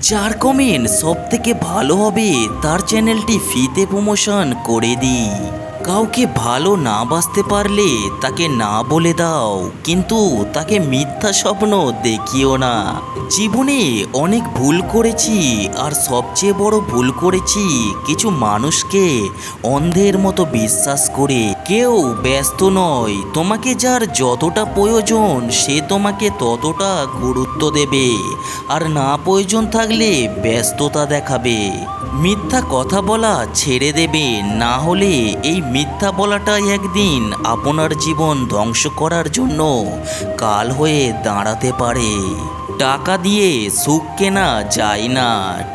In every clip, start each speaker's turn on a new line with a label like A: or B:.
A: যার কমেন্ট সব থেকে ভালো হবে তার চ্যানেলটি ফ্রিতে প্রমোশন করে দিই। কাউকে ভালো না বাসতে পারলে তাকে না বলে দাও, কিন্তু তাকে মিথ্যা স্বপ্ন দেখিও না। জীবনে অনেক ভুল করেছি, আর সবচেয়ে বড় ভুল করেছি কিছু মানুষকে অন্ধের মতো বিশ্বাস করে। কেউ ব্যস্ত নয়, তোমাকে যার যতটা প্রয়োজন সে তোমাকে ততটা গুরুত্ব দেবে, আর না প্রয়োজন থাকলে ব্যস্ততা দেখাবে। মিথ্যা কথা বলা ছেড়ে দেবে, না হলে এই মিথ্যা বলাটাই একদিন আপনার জীবন ধ্বংস করার জন্য কাল হয়ে দাঁড়াতে পারে। টাকা দিয়ে সুখ কেনা যায় না।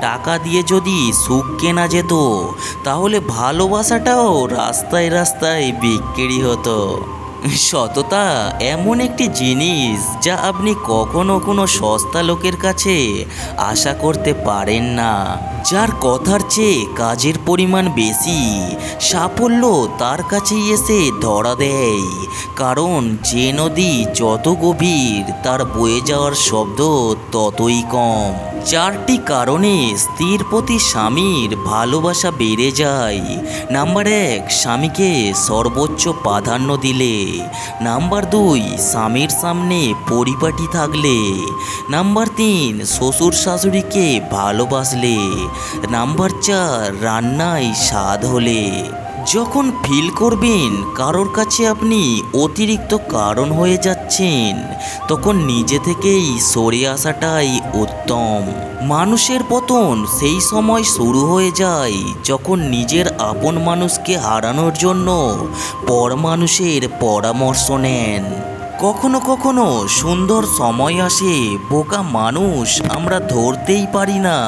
A: টাকা দিয়ে যদি সুখ কেনা যেত তাহলে ভালোবাসাটাও রাস্তায় রাস্তায় বিক্রি হতো। সততা এমন একটি জিনিস যা আপনি কখনো কোনো সস্তা লোকের কাছে আশা করতে পারেন না। যার কথার চেয়ে কাজের পরিমাণ বেশি, সাফল্য তার কাছেই এসে ধরা দেয়। কারণ যে নদী যত গভীর তার বয়ে যাওয়ার শব্দ ততই কম। 4টি কারণে স্ত্রীর প্রতি স্বামীর ভালোবাসা বেড়ে যায়। নাম্বার 1, স্বামীকে সর্বোচ্চ প্রাধান্য দিলে। নাম্বার 2, স্বামীর সামনে পরিপাটি থাকলে। নাম্বার 3, শ্বশুর শাশুড়িকে ভালোবাসলে। নাম্বার 4, রান্নায় স্বাদ হলে। যখন ফিল করবেন কারোর কাছে আপনি অতিরিক্ত কারণ হয়ে যাচ্ছেন, তখন নিজে থেকেই সরে আসাটাই উত্তম। মানুষের পতন সেই সময় শুরু হয়ে যায় যখন নিজের আপন মানুষকে হারানোর জন্য পর মানুষের পরামর্শ নেন। কখনো কখনো সুন্দর সময় আসে, বোকা মানুষ আমরা ধরতেই পারি না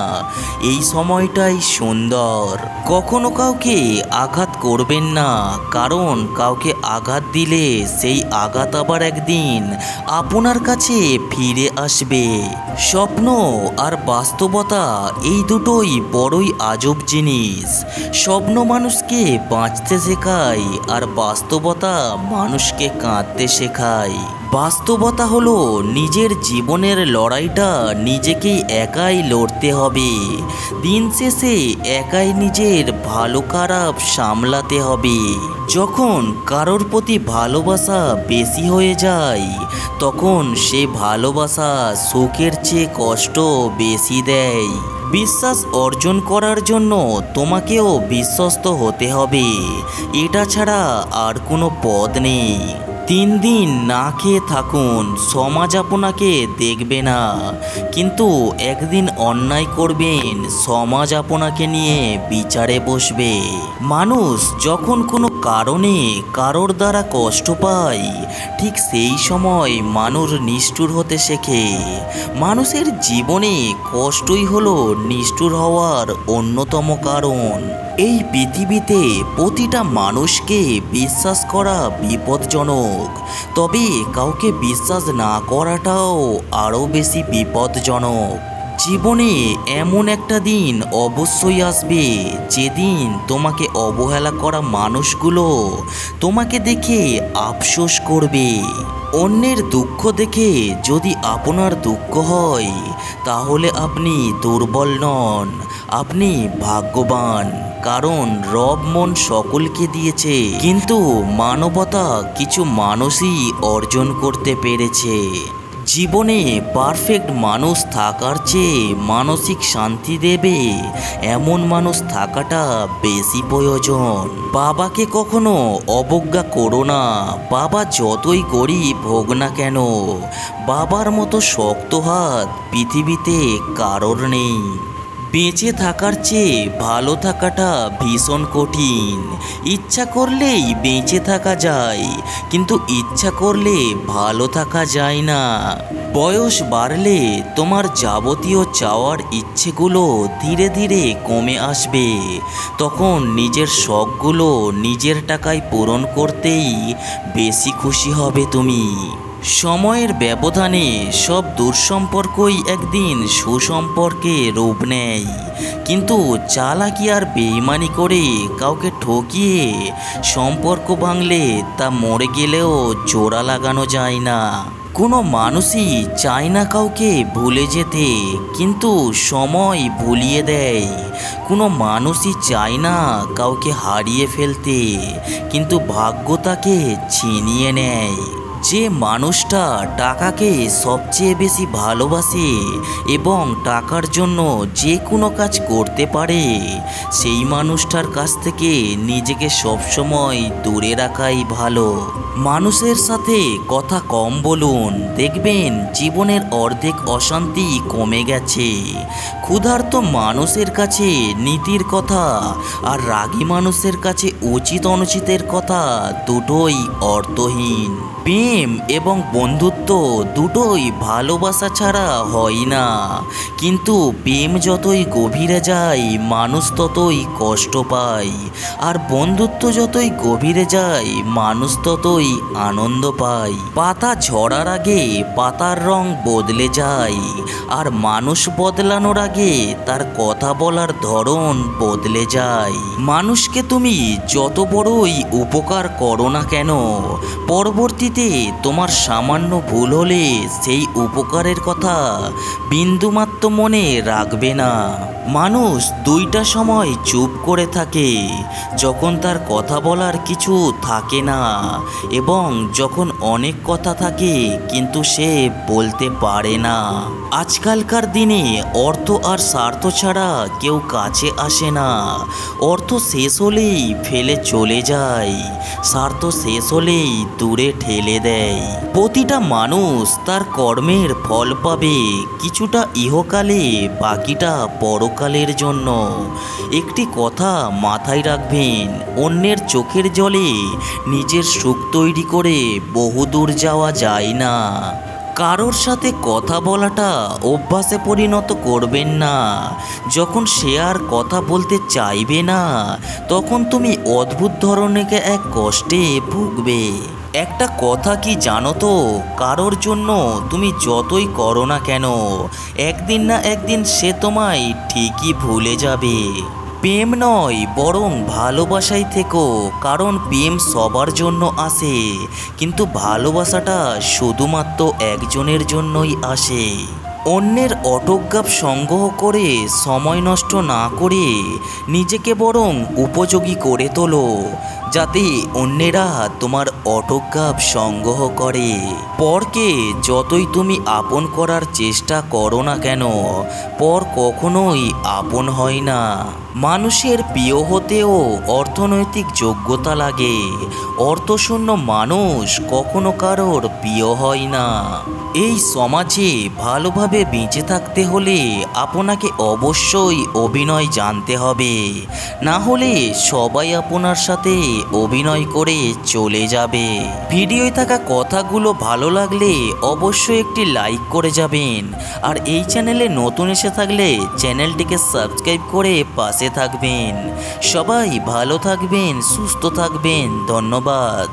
A: এই সময়টাই সুন্দর। কখনো কাউকে আঘাত করবেন না, কারণ কাউকে আঘাত দিলে সেই আঘাত আবার একদিন আপনার কাছে ফিরে আসবে। স্বপ্ন আর বাস্তবতা এই দুটোই বড়ই আজব জিনিস। স্বপ্ন মানুষকে বাঁচতে শেখায়, আর বাস্তবতা মানুষকে কাঁদতে শেখায়। বাস্তবতা হলো নিজের জীবনের লড়াইটা নিজেকেই একাই লড়তে হবে। দিন শেষে একাই নিজের ভালো খারাপ সামলাতে হবে। যখন কারোর প্রতি ভালোবাসা বেশি হয়ে যায়, তখন সে ভালোবাসা সুখের চেয়ে কষ্ট বেশি দেয়। বিশ্বাস অর্জন করার জন্য তোমাকেও বিশ্বস্ত হতে হবে, এটা ছাড়া আর কোনো পথ নেই। 3 দিন না খেয়ে থাকুন, সমাজ আপনাকে দেখবে না, কিন্তু একদিন অন্যায় করবেন, সমাজ আপনাকে নিয়ে বিচারে বসবে। মানুষ যখন কোনো কারণে কারোর দ্বারা কষ্ট পায়, ঠিক সেই সময় মানুষ নিষ্ঠুর হতে শেখে। মানুষের জীবনে কষ্টই হলো নিষ্ঠুর হওয়ার অন্যতম কারণ। এই পৃথিবীতে প্রতিটা মানুষকে বিশ্বাস করা বিপজ্জনক, তবে কাউকে বিশ্বাস না করাটাও আরও বেশি বিপজ্জনক। জীবনে এমন একটা দিন অবশ্যই আসবে যেদিন তোমাকে অবহেলা করা মানুষগুলো তোমাকে দেখে আফসোস করবে। অন্যের দুঃখ দেখে যদি আপনার দুঃখ হয়, তাহলে আপনি দুর্বল নন, আপনি ভাগ্যবান। কারণ রব মন সকলকে দিয়েছে, কিন্তু মানবতা কিছু মানুষই অর্জন করতে পেরেছে। জীবনে পারফেক্ট মানুষ থাকার চেয়ে মানসিক শান্তি দেবে এমন মানুষ থাকাটা বেশি প্রয়োজন। বাবাকে কখনো অবজ্ঞা করো না, বাবা যতই গরিব হোক না কেন, বাবার মতো শক্ত হাত পৃথিবীতে কারোর নেই। বেঁচে থাকার চেয়ে ভালো থাকাটা ভীষণ কঠিন। ইচ্ছা করলেই বেঁচে থাকা যায়, কিন্তু ইচ্ছা করলে ভালো থাকা যায় না। বয়স বাড়লে তোমার যাবতীয় চাওয়ার ইচ্ছেগুলো ধীরে ধীরে কমে আসবে। তখন নিজের শখগুলো নিজের টাকায় পূরণ করতেই বেশি খুশি হবে তুমি। সময়ের ব্যবধানে সব দুঃসম্পর্কই একদিন সুসম্পর্কে রূপ নেয়, কিন্তু চালাকি আর বেইমানি করে কাউকে ঠকিয়ে সম্পর্ক ভাঙলে তা মরে গেলেও জোড়া লাগানো যায় না। কোনো মানুষই চায় না কাউকে ভুলে যেতে, কিন্তু সময় ভুলিয়ে দেয়। কোনো মানুষই চায় না কাউকে হারিয়ে ফেলতে, কিন্তু ভাগ্য তাকে ছিনিয়ে নেয়। যে মানুষটা টাকাকে সবচেয়ে বেশি ভালোবাসে এবং টাকার জন্য যে কোনো কাজ করতে পারে, সেই মানুষটার কাছ থেকে নিজেকে সবসময় দূরে রাখাই ভালো। মানুষের সাথে কথা কম বলুন, দেখবেন জীবনের অর্ধেক অশান্তি কমে গেছে। ক্ষুধার্ত মানুষের কাছে নীতির কথা আর রাগী মানুষের কাছে উচিত অনুচিতের কথা দুটোই অর্থহীন। প্রেম এবং বন্ধুত্ব দুটোই ভালোবাসা ছাড়া হয় না, কিন্তু প্রেম যতই গভীরে যায় মানুষ ততই কষ্ট পায়, আর বন্ধুত্ব যতই গভীরে যায় মানুষ ততই আনন্দ পায়। পাতা ঝরার আগে পাতার রং বদলে যায়, আর মানুষ বদলানোর আগে তার কথা বলার ধরন বদলে যায়। মানুষকে তুমি যত বড়ই উপকার করো না কেন, পরবর্তীতে তোমার সামান্য ভুল হলে সেই উপকারের কথা বিন্দুমাত্র মনে রাখবে না। মানুষ দুইটা সময় চুপ করে থাকে, যখন তার কথা বলার কিছু থাকে না, এবং যখন অনেক কথা থাকে কিন্তু সে বলতে পারে না। আজকালকার দিনে অর্থ আর স্বার্থ ছাড়া কেউ কাছে আসে না। অর্থ শেষ হলেই ফেলে চলে যায়, স্বার্থ শেষ হলেই দূরে ঠেলে দেয়। প্রতিটা মানুষ তার কর্মের ফল পাবে, কিছুটা ইহকালে, বাকিটা পরকালের জন্য। একটি কথা মাথায় রাখবেন, অন্যের চোখের জলে নিজের সুখ তৈরি করে বহুদূর যাওয়া যায় না। কারোর সাথে কথা বলাটা অভ্যাসে পরিণত করবেন না। যখন সে আর কথা বলতে চাইবে না, তখন তুমি অদ্ভুত ধরনের এক কষ্টে ভুগবে। একটা কথা কি জানো তো, কারোর জন্য তুমি যতই করো না কেন, একদিন না একদিন সে তোমায় ঠিকই ভুলে যাবে। প্রেম নয় বরং ভালোবাসাই থেকো, কারণ প্রেম সবার জন্য আসে, কিন্তু ভালোবাসাটা শুধুমাত্র একজনের জন্যই আসে। অন্যের অটোগ্রাফ সংগ্রহ করে সময় নষ্ট না করে নিজেকে বরং উপযোগী করে তোলো, যাতে অন্যেরা তোমার অটোগ্রাফ সংগ্রহ করে। পরকে যতই তুমি আপন করার চেষ্টা করো না কেন, পর কখনোই আপন হয় না। মানুষের প্রিয় হতেও অর্থনৈতিক যোগ্যতা লাগে, অর্থশূন্য মানুষ কখনো কারোর প্রিয় হয় না। এই সমাজে ভালোভাবে বেঁচে থাকতে হলে আপনাকে অবশ্যই অভিনয় জানতে হবে, না হলে সবাই আপনার সাথে অভিনয় করে চলে যাবে। ভিডিওয় থাকা কথাগুলো ভালো লাগলে অবশ্যই একটি লাইক করে যাবেন, আর এই চ্যানেলে নতুন এসে থাকলে চ্যানেলটিকে সাবস্ক্রাইব করে পাশে থাকবেন। সবাই ভালো থাকবেন, সুস্থ থাকবেন। ধন্যবাদ।